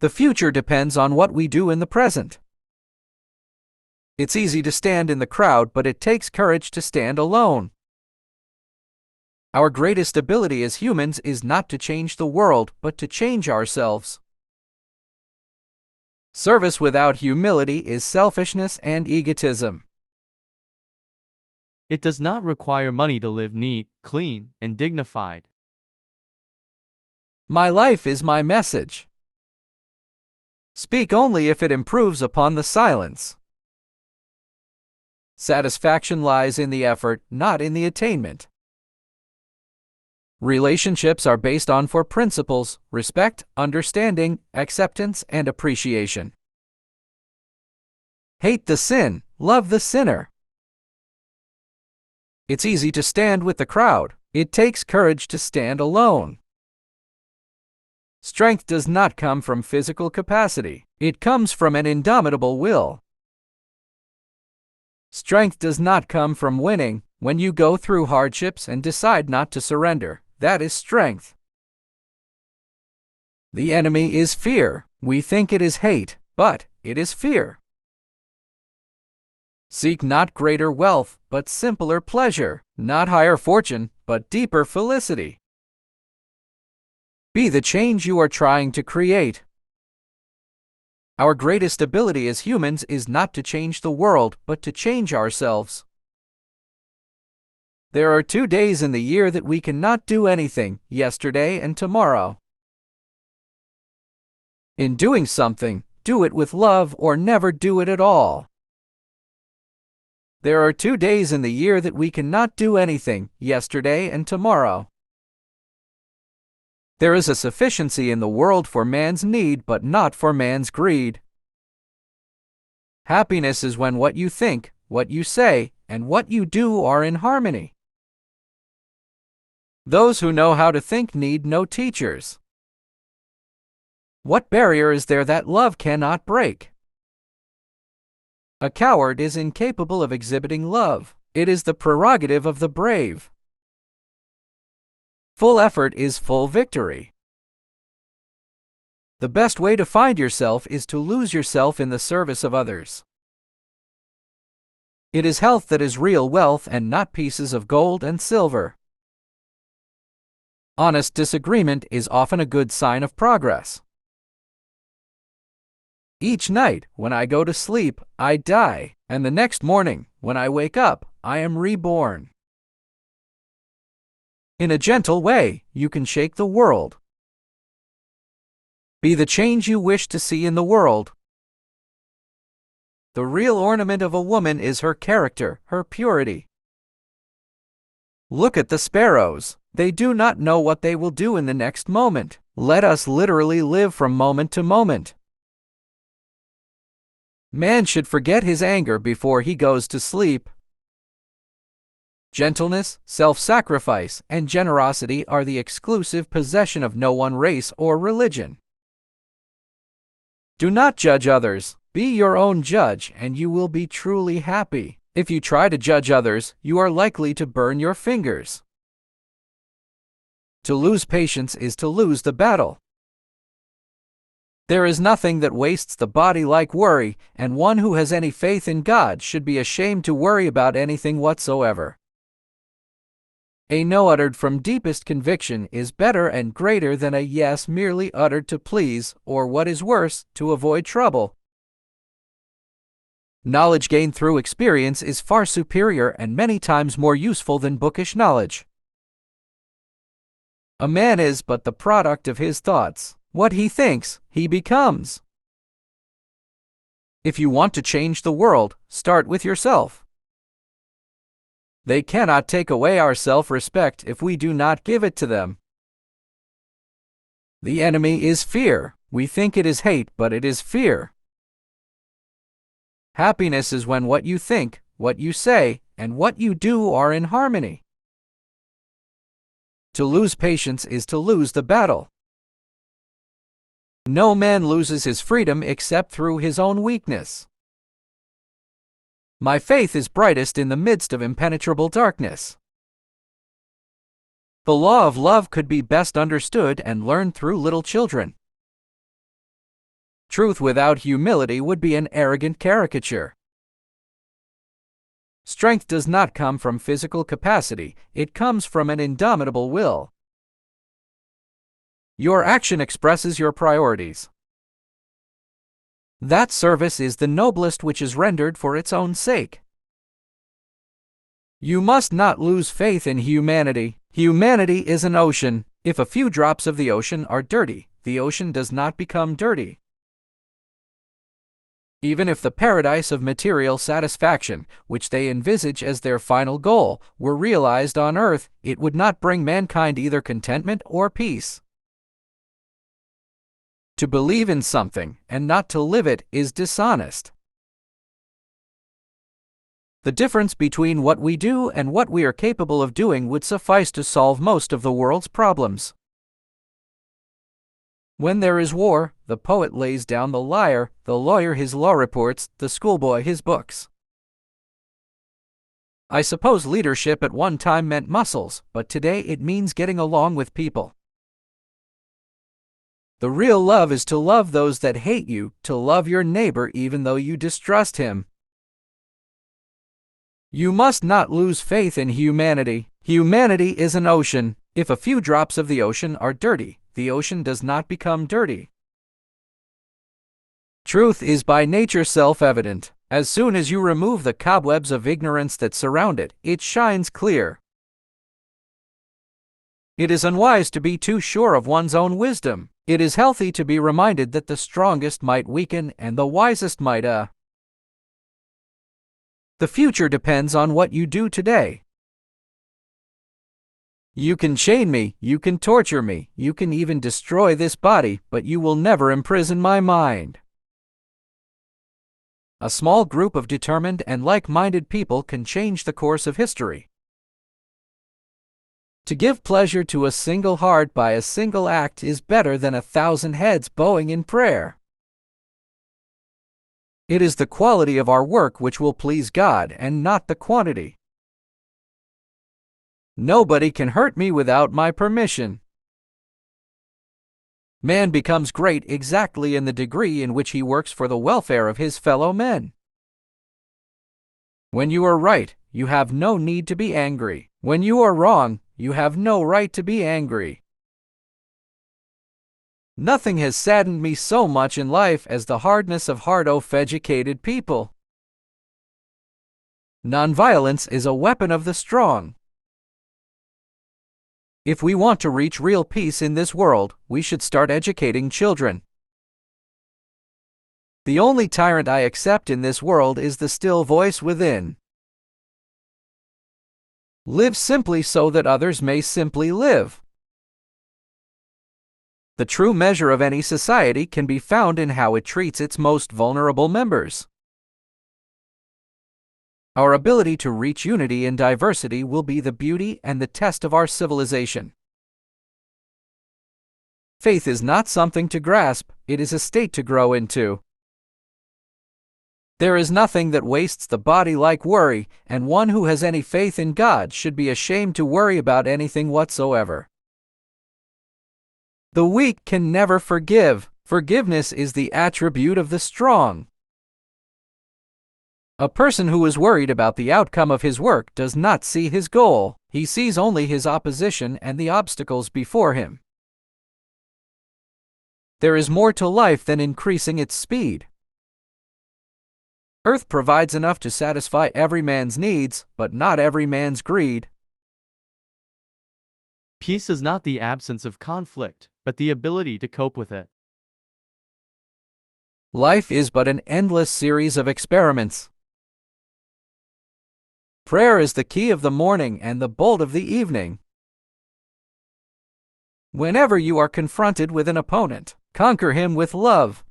The future depends on what we do in the present. It's easy to stand in the crowd, but it takes courage to stand alone. Our greatest ability as humans is not to change the world, but to change ourselves. Service without humility is selfishness and egotism. It does not require money to live neat, clean, and dignified. My life is my message. Speak only if it improves upon the silence. Satisfaction lies in the effort, not in the attainment. Relationships are based on four principles: respect, understanding, acceptance, and appreciation. Hate the sin, love the sinner. It's easy to stand with the crowd. It takes courage to stand alone. Strength does not come from physical capacity. It comes from an indomitable will. Strength does not come from winning. When you go through hardships and decide not to surrender, that is strength. The enemy is fear. We think it is hate, but it is fear. Seek not greater wealth, but simpler pleasure, not higher fortune, but deeper felicity. Be the change you are trying to create. Our greatest ability as humans is not to change the world, but to change ourselves. There are 2 days in the year that we cannot do anything: yesterday and tomorrow. In doing something, do it with love or never do it at all. There are 2 days in the year that we cannot do anything: yesterday and tomorrow. There is a sufficiency in the world for man's need, but not for man's greed. Happiness is when what you think, what you say, and what you do are in harmony. Those who know how to think need no teachers. What barrier is there that love cannot break? A coward is incapable of exhibiting love. It is the prerogative of the brave. Full effort is full victory. The best way to find yourself is to lose yourself in the service of others. It is health that is real wealth and not pieces of gold and silver. Honest disagreement is often a good sign of progress. Each night, when I go to sleep, I die, and the next morning, when I wake up, I am reborn. In a gentle way, you can shake the world. Be the change you wish to see in the world. The real ornament of a woman is her character, her purity. Look at the sparrows. They do not know what they will do in the next moment. Let us literally live from moment to moment. Man should forget his anger before he goes to sleep. Gentleness, self-sacrifice, and generosity are the exclusive possession of no one race or religion. Do not judge others. Be your own judge, and you will be truly happy. If you try to judge others, you are likely to burn your fingers. To lose patience is to lose the battle. There is nothing that wastes the body like worry, and one who has any faith in God should be ashamed to worry about anything whatsoever. A no uttered from deepest conviction is better and greater than a yes merely uttered to please, or what is worse, to avoid trouble. Knowledge gained through experience is far superior and many times more useful than bookish knowledge. A man is but the product of his thoughts. What he thinks, he becomes. If you want to change the world, start with yourself. They cannot take away our self-respect if we do not give it to them. The enemy is fear. We think it is hate, but it is fear. Happiness is when what you think, what you say, and what you do are in harmony. To lose patience is to lose the battle. No man loses his freedom except through his own weakness. My faith is brightest in the midst of impenetrable darkness. The law of love could be best understood and learned through little children. Truth without humility would be an arrogant caricature. Strength does not come from physical capacity, it comes from an indomitable will. Your action expresses your priorities. That service is the noblest which is rendered for its own sake. You must not lose faith in humanity. Humanity is an ocean. If a few drops of the ocean are dirty, the ocean does not become dirty. Even if the paradise of material satisfaction, which they envisage as their final goal, were realized on earth, it would not bring mankind either contentment or peace. To believe in something and not to live it is dishonest. The difference between what we do and what we are capable of doing would suffice to solve most of the world's problems. When there is war, the poet lays down the lyre, the lawyer his law reports, the schoolboy his books. I suppose leadership at one time meant muscles, but today it means getting along with people. The real love is to love those that hate you, to love your neighbor even though you distrust him. You must not lose faith in humanity. Humanity is an ocean. If a few drops of the ocean are dirty, the ocean does not become dirty. Truth is by nature self-evident. As soon as you remove the cobwebs of ignorance that surround it, it shines clear. It is unwise to be too sure of one's own wisdom. It is healthy to be reminded that the strongest might weaken and the wisest might The future depends on what you do today. You can chain me, you can torture me, you can even destroy this body, but you will never imprison my mind. A small group of determined and like-minded people can change the course of history. To give pleasure to a single heart by a single act is better than 1,000 heads bowing in prayer. It is the quality of our work which will please God and not the quantity. Nobody can hurt me without my permission. Man becomes great exactly in the degree in which he works for the welfare of his fellow men. When you are right, you have no need to be angry. When you are wrong, you have no right to be angry. Nothing has saddened me so much in life as the hardness of heart of educated people. Nonviolence is a weapon of the strong. If we want to reach real peace in this world, we should start educating children. The only tyrant I accept in this world is the still voice within. Live simply so that others may simply live. The true measure of any society can be found in how it treats its most vulnerable members. Our ability to reach unity in diversity will be the beauty and the test of our civilization. Faith is not something to grasp, it is a state to grow into. There is nothing that wastes the body like worry, and one who has any faith in God should be ashamed to worry about anything whatsoever. The weak can never forgive. Forgiveness is the attribute of the strong. A person who is worried about the outcome of his work does not see his goal. He sees only his opposition and the obstacles before him. There is more to life than increasing its speed. Earth provides enough to satisfy every man's needs, but not every man's greed. Peace is not the absence of conflict, but the ability to cope with it. Life is but an endless series of experiments. Prayer is the key of the morning and the bolt of the evening. Whenever you are confronted with an opponent, conquer him with love.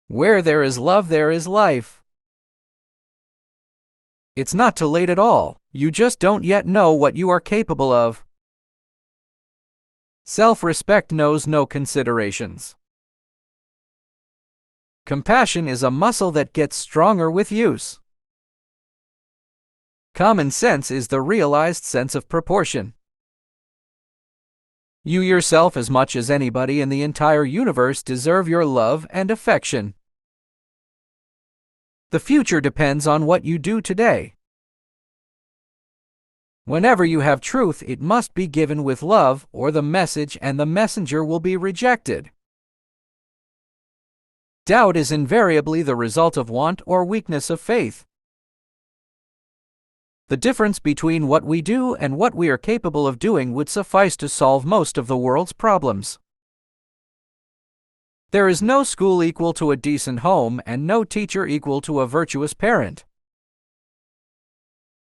Where there is love, there is life. It's not too late at all, you just don't yet know what you are capable of. Self-respect knows no considerations. Compassion is a muscle that gets stronger with use. Common sense is the realized sense of proportion. You yourself, as much as anybody in the entire universe, deserve your love and affection. The future depends on what you do today. Whenever you have truth, it must be given with love, or the message and the messenger will be rejected. Doubt is invariably the result of want or weakness of faith. The difference between what we do and what we are capable of doing would suffice to solve most of the world's problems. There is no school equal to a decent home and no teacher equal to a virtuous parent.